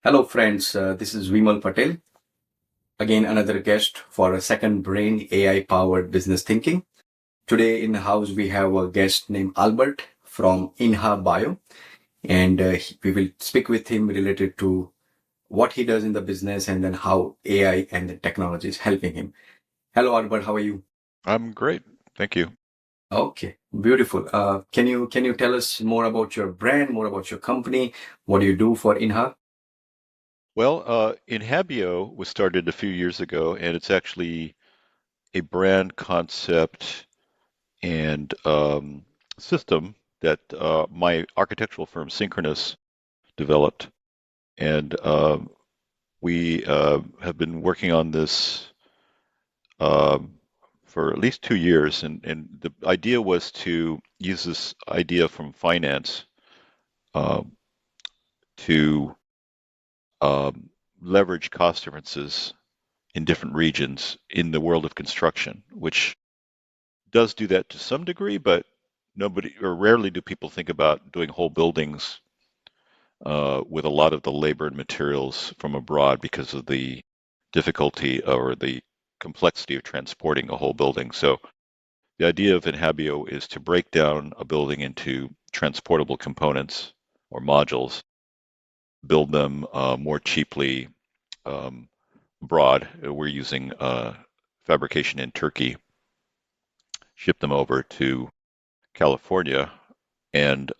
Hello, friends. This is Vimal Patel. Again, another guest for a second brain AI powered business thinking. Today in the house, we have a guest named Albert from InhaBio, and we will speak with him related to what he does in the business and then how AI and the technology is helping him. Hello, Albert. How are you? I'm great. Thank you. Okay, beautiful. Can you tell us more about your brand, more about your company? What do you do for Inha? Well, InhaBio was started a few years ago, and it's actually a brand concept and system that my architectural firm, Synchronous, developed. And we have been working on this um for at least 2 years. And the idea was to use this idea from finance uh, to um, leverage cost differences in different regions in the world of construction, which does do that to some degree, but nobody or rarely do people think about doing whole buildings with a lot of the labor and materials from abroad because of the difficulty or the complexity of transporting a whole building. So the idea of InhaBio is to break down a building into transportable components or modules, build them more cheaply um, abroad. We're using fabrication in Turkey, ship them over to California, and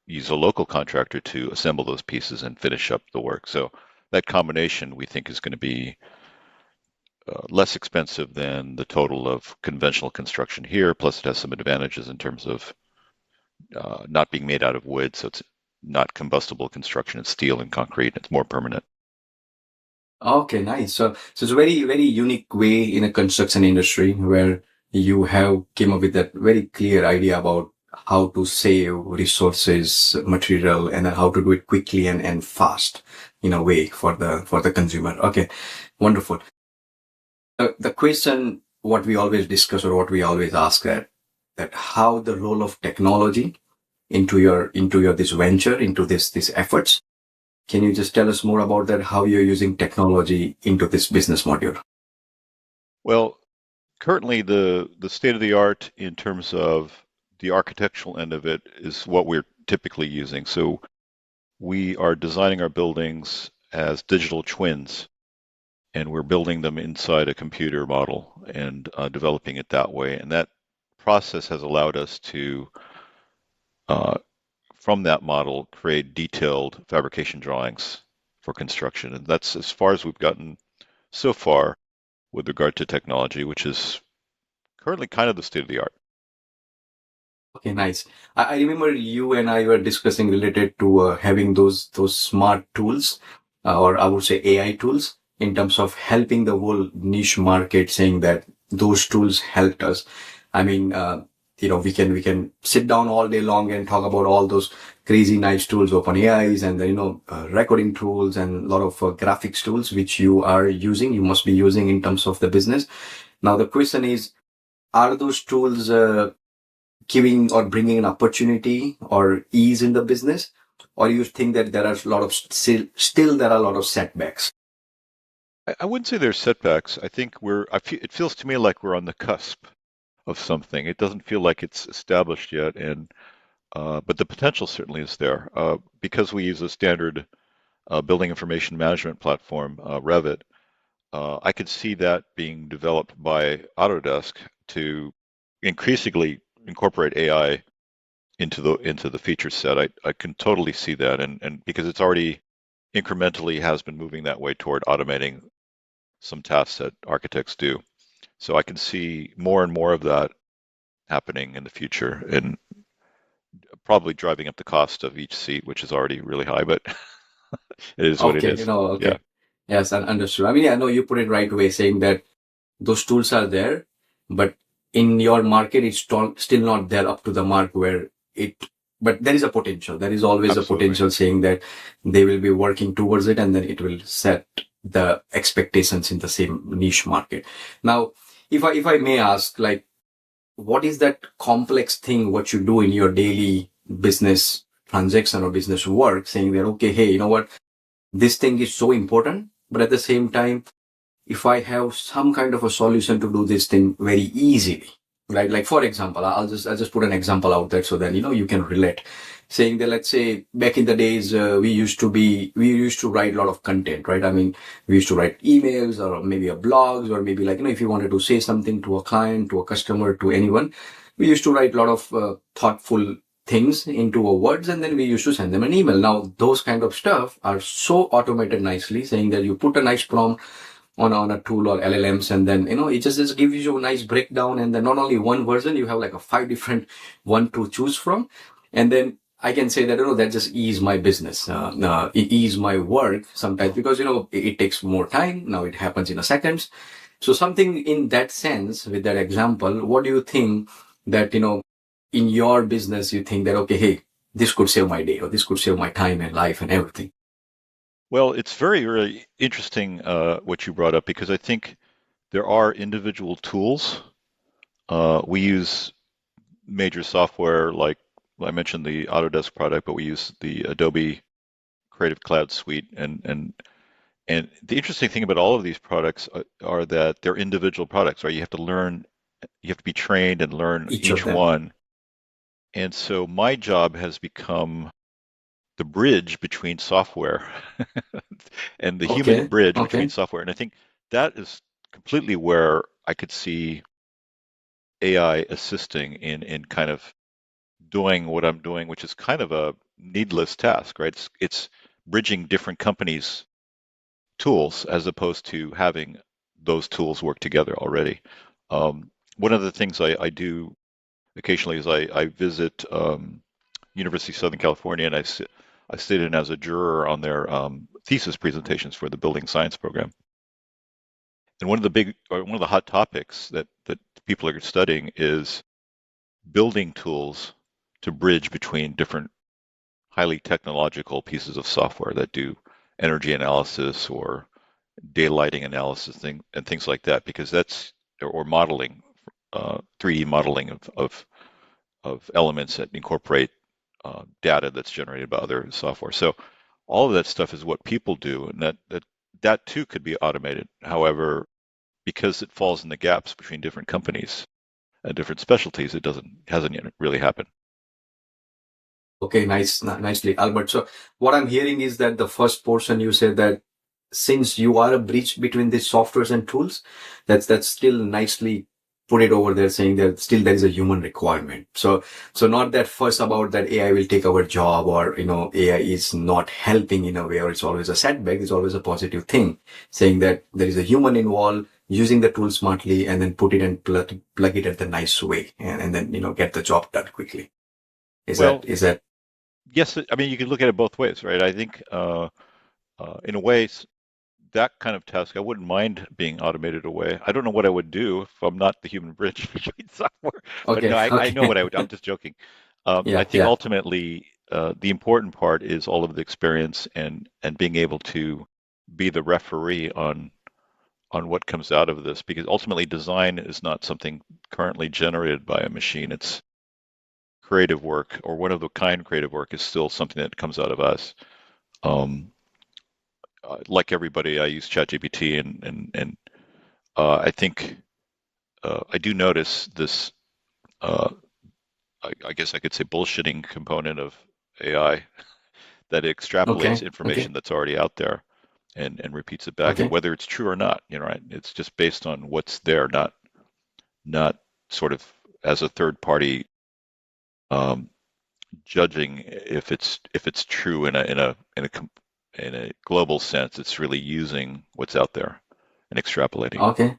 use a local contractor to assemble those pieces and finish up the work. So that combination we think is going to be less expensive than the total of conventional construction here. Plus, it has some advantages in terms of not being made out of wood, so it's not combustible construction. It's steel and concrete. It's more permanent. Okay, nice. So it's a very, very unique way in a construction industry where you have came up with that very clear idea about how to save resources, material, and then how to do it quickly and fast in a way for the consumer. Okay, wonderful. The question what we always discuss or what we always ask that how the role of technology into your this venture, into this efforts. Can you just tell us more about that, how you're using technology into this business module? Well, currently the state of the art in terms of the architectural end of it is what we're typically using. So we are designing our buildings as digital twins, and we're building them inside a computer model and developing it that way. And that process has allowed us to, uh, from that model, create detailed fabrication drawings for construction. And that's as far as we've gotten so far with regard to technology, which is currently kind of the state of the art. Okay, nice. I remember you and I were discussing related to having those smart tools, or I would say AI tools, in terms of helping the whole niche market, saying that those tools helped us. I mean, we can sit down all day long and talk about all those crazy nice tools, open AIs, and then recording tools and a lot of graphics tools which you are using, you must be using in terms of the business. Now the question is, are those tools giving or bringing an opportunity or ease in the business, or you think that there are a lot of still there are a lot of setbacks? I wouldn't say there's setbacks. I think it feels to me like we're on the cusp of something. It doesn't feel like it's established yet, and but the potential certainly is there. Because we use a standard building information management platform, Revit. I could see that being developed by Autodesk to increasingly incorporate AI into the feature set. I can totally see that, and because it's already incrementally has been moving that way toward automating some tasks that architects do. So I can see more and more of that happening in the future, and probably driving up the cost of each seat, which is already really high, but it is what it Okay, is. Yeah, okay. Yes, understood. I mean, I know you put it right way, saying that those tools are there, but in your market, it's still not there up to the mark where it, but there is a potential. There is always a absolutely. potential, saying that they will be working towards it and then it will set the expectations in the same niche market. Now, if I may ask, like, what is that complex thing what you do in your daily business transaction or business work, saying that, okay, hey, you know what? this thing is so important, but at the same time, if I have some kind of a solution to do this thing very easily, right? Like for example, I'll just put an example out there so then you can relate. Saying that, let's say back in the days, we used to write a lot of content, right? I mean, we used to write emails or maybe a blogs or maybe like if you wanted to say something to a client, to a customer, to anyone, we used to write a lot of thoughtful things into a words and then we used to send them an email. Now those kind of stuff are so automated nicely, saying that you put a nice prompt on a tool or LLMs, and then it just gives you a nice breakdown, and then not only one version, you have like a five different one to choose from, and then I can say that that just ease my business, it ease my work sometimes because it takes more time. Now it happens in a seconds. So something in that sense with that example, what do you think that in your business you think that okay, hey, this could save my day or this could save my time and life and everything? Well, it's very, very interesting what you brought up because I think there are individual tools. We use major software like I mentioned the Autodesk product, but we use the Adobe Creative Cloud Suite, and the interesting thing about all of these products are that they're individual products, right? You have to learn, you have to be trained and learn Each of each them. one. And so my job has become the bridge between software and the human Okay. bridge between Okay. software. And I think that is completely where I could see AI assisting in kind of doing what I'm doing, which is kind of a needless task, right? It's bridging different companies' tools as opposed to having those tools work together already. One of the things I do occasionally is I visit University of Southern California, and I sit in as a juror on their thesis presentations for the building science program. And one of the hot topics that people are studying is building tools to bridge between different highly technological pieces of software that do energy analysis or daylighting analysis and things like that, because that's or modeling, 3D modeling of elements that incorporate data that's generated by other software. So all of that stuff is what people do, and that too could be automated. However, because it falls in the gaps between different companies and different specialties, it hasn't yet really happened. Okay, nicely, Albert. So what I'm hearing is that the first portion you said that since you are a bridge between these softwares and tools, that's still nicely put it over there, saying that still there is a human requirement. So not that first about that AI will take our job or AI is not helping in a way or it's always a setback. It's always a positive thing, saying that there is a human involved using the tool smartly and then put it and plug it at the nice way and then get the job done quickly. Is that Well, is that yes, I mean you can look at it both ways, right? I think in a way that kind of task I wouldn't mind being automated away. I don't know what I would do if I'm not the human bridge between software, but okay? no, I know Okay. what I would. I'm just joking. I Yeah, think yeah. ultimately the important part is all of the experience and being able to be the referee on what comes out of this, because ultimately design is not something currently generated by a machine. It's creative work, or one of the kind creative work is still something that comes out of us. Um, like everybody, I use ChatGPT, and I think I do notice this. Uh, I guess I could say bullshitting component of AI that extrapolates Okay, okay, information that's already out there and repeats it back, and okay. whether it's true or not, right? It's just based on what's there, not sort of as a third party um, judging if it's true in a global sense. It's really using what's out there and extrapolating. Okay.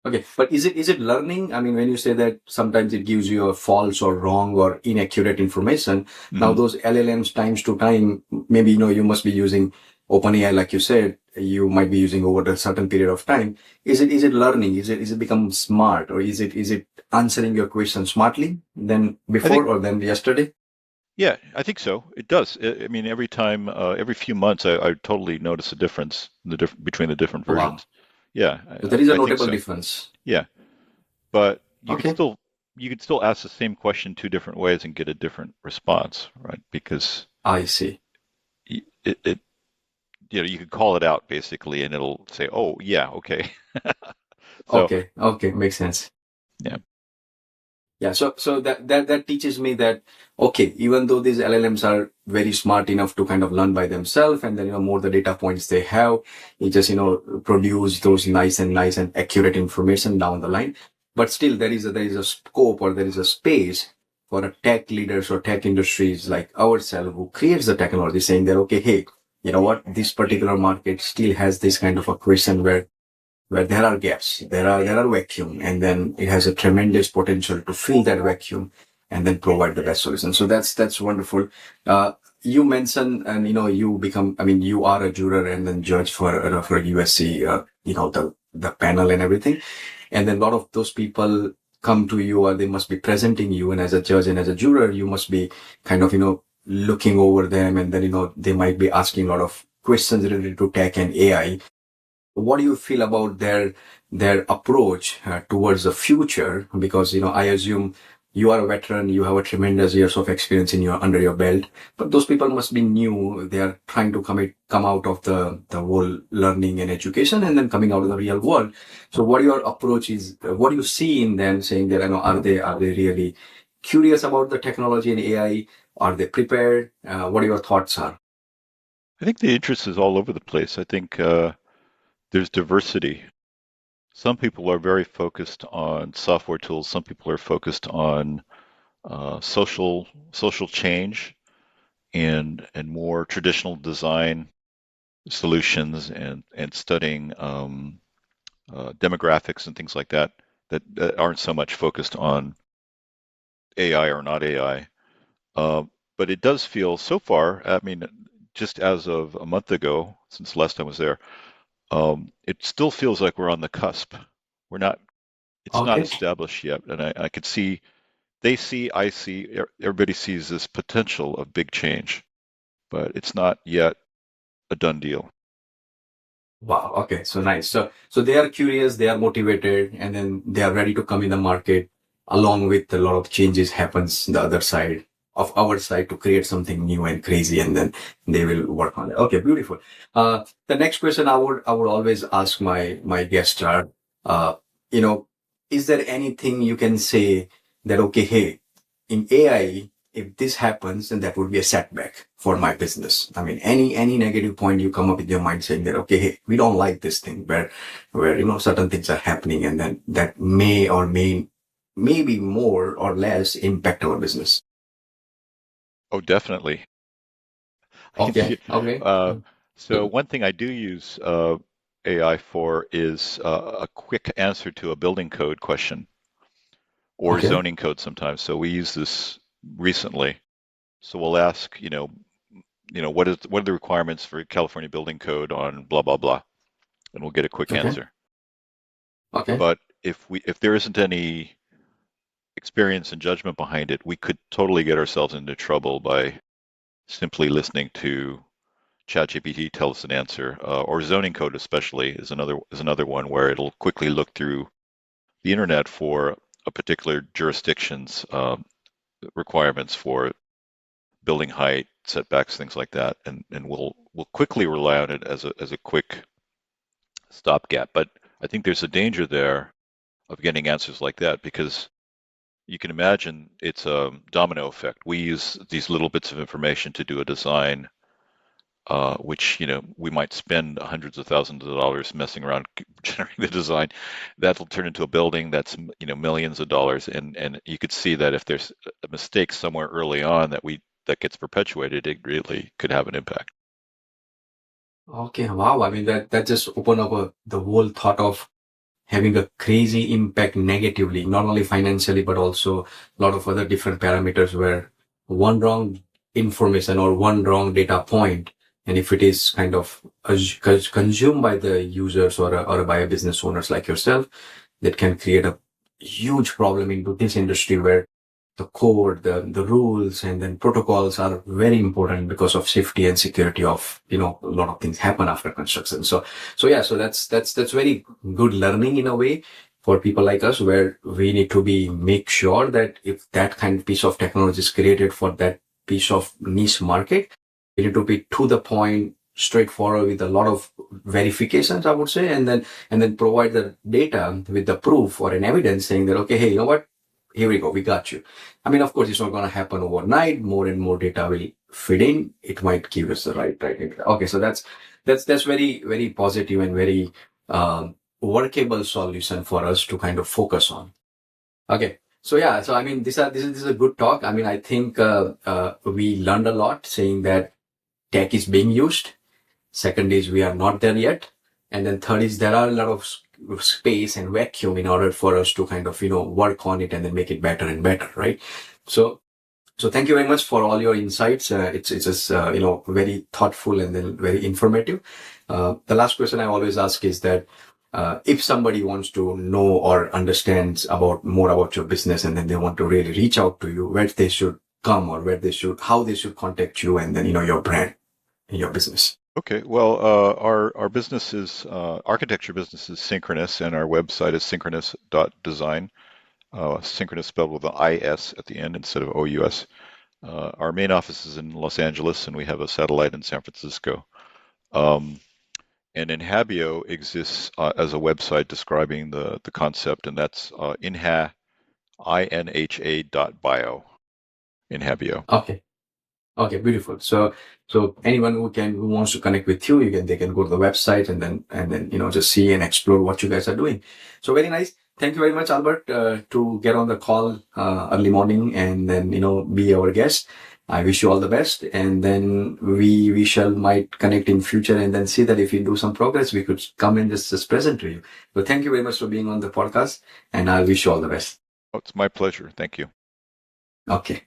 Okay. But is it learning? I mean, when you say that sometimes it gives you a false or wrong or inaccurate information, now Hmm. those LLMs times to time, maybe you must be using OpenAI, like you said, you might be using over a certain period of time. Is it learning? Is it become smart, or is it answering your question smartly than I think before or than yesterday? Yeah, I think so. It does. I mean, every time, every few months, I totally notice a difference in between the different Wow. versions. Yeah, So there is a I think notable so. difference. Yeah, but Okay. you could still ask the same question two different ways and get a different response, right? Because I see. it you could call it out basically, and it'll say, "Oh, yeah, okay." So, Okay, okay, makes sense. yeah. Yeah, so that teaches me that okay, even though these LLMs are very smart enough to kind of learn by themselves, and then more the data points they have, it just produce those nice and accurate information down the line. But still, there is a scope, or there is a space for a tech leaders or tech industries like ourselves who creates the technology, saying that okay, hey, you know what, this particular market still has this kind of a question where there are gaps, there are vacuum, and then it has a tremendous potential to fill that vacuum and then provide the best solution. So that's wonderful. You mentioned, and you become, I mean, you are a juror and then judge for USC, the panel and everything, and then a lot of those people come to you, or they must be presenting you, and as a judge and as a juror, you must be kind of looking over them, and then they might be asking a lot of questions related to tech and AI. What do you feel about their approach towards the future? Because I assume you are a veteran, you have a tremendous years of experience under your belt, but those people must be new. They are trying to come out of the whole learning and education, and then coming out of the real world. So what your approach is? What do you see in them, saying that are they really curious about the technology and AI? Are they prepared? What your thoughts are? I think the interest is all over the place. I think there's diversity. Some people are very focused on software tools. Some people are focused on social change and more traditional design solutions and studying demographics and things like that, that aren't so much focused on AI or not AI. Uh, but it does feel so far, I mean, just as of a month ago, since the last time I was there, it still feels like we're on the cusp. We're not, it's not Okay. established yet. And I could see, they see, I see, everybody sees this potential of big change, but it's not yet a done deal. Wow. Okay. So nice. So they are curious, they are motivated, and then they are ready to come in the market along with a lot of changes happens the other side of our side to create something new and crazy, and then they will work on it. Okay. Beautiful. The next question I would always ask my guests are, uh, you know, is there anything you can say that, okay, hey, in AI, if this happens, then that would be a setback for my business. I mean, any negative point you come up with your mind saying that, okay, hey, we don't like this thing where certain things are happening, and then that may or maybe more or less impact our business. Oh, definitely. I can Okay. see. Okay. Uh, so one thing I do use AI for is a quick answer to a building code question or Okay. zoning code sometimes. So we use this recently. So we'll ask, what are the requirements for California building code on blah blah blah, and we'll get a quick Okay. answer. Okay. But if there isn't any experience and judgment behind it, we could totally get ourselves into trouble by simply listening to ChatGPT tell us an answer, or zoning code especially is another one where it'll quickly look through the internet for a particular jurisdiction's requirements for building height, setbacks, things like that, and we'll quickly rely on it as a quick stopgap. But I think there's a danger there of getting answers like that because you can imagine it's a domino effect. We use these little bits of information to do a design, which we might spend hundreds of thousands of dollars messing around generating the design. That'll turn into a building that's millions of dollars, and you could see that if there's a mistake somewhere early on that gets perpetuated, it really could have an impact. Okay. Wow. I mean, that just opened up the whole thought of having a crazy impact negatively, not only financially, but also a lot of other different parameters where one wrong information or one wrong data point, and if it is kind of consumed by the users or by business owners like yourself, that can create a huge problem into this industry where the code, the rules, and then protocols are very important because of safety and security of, a lot of things happen after construction. So yeah, so that's very good learning in a way for people like us, where we need to make sure that if that kind of piece of technology is created for that piece of niche market, we need to be to the point, straightforward with a lot of verifications, I would say, and then provide the data with the proof or an evidence saying that, okay, hey, you know what? Here we go, we got you. I mean, of course, it's not going to happen overnight. More and more data will fit in. It might give us the right. Okay, so that's very, very positive and very workable solution for us to kind of focus on. Okay. So yeah, so I mean, this is a good talk. I mean, I think we learned a lot saying that tech is being used. Second is we are not there yet. And then third is there are a lot of space and vacuum in order for us to kind of, work on it and then make it better and better, right? So thank you very much for all your insights. It's just, very thoughtful and then very informative. The last question I always ask is that if somebody wants to know or understands more about your business and then they want to really reach out to you, where they should come or how they should contact you and then, your brand and your business. Okay, well, our business is architecture business is synchronous, and our website is synchronous.design. Synchronous spelled with an IS at the end instead of OUS. Our main office is in Los Angeles, and we have a satellite in San Francisco. And InhaBio exists as a website describing the concept, and that's inha.bio. InhaBio. Okay, beautiful. So anyone who wants to connect with you, they can go to the website and then just see and explore what you guys are doing. So very nice. Thank you very much, Albert, to get on the call early morning and then be our guest. I wish you all the best, and then we might connect in future and then see that if we do some progress, we could come and just present to you. So thank you very much for being on the podcast, and I wish you all the best. Oh, it's my pleasure. Thank you. Okay.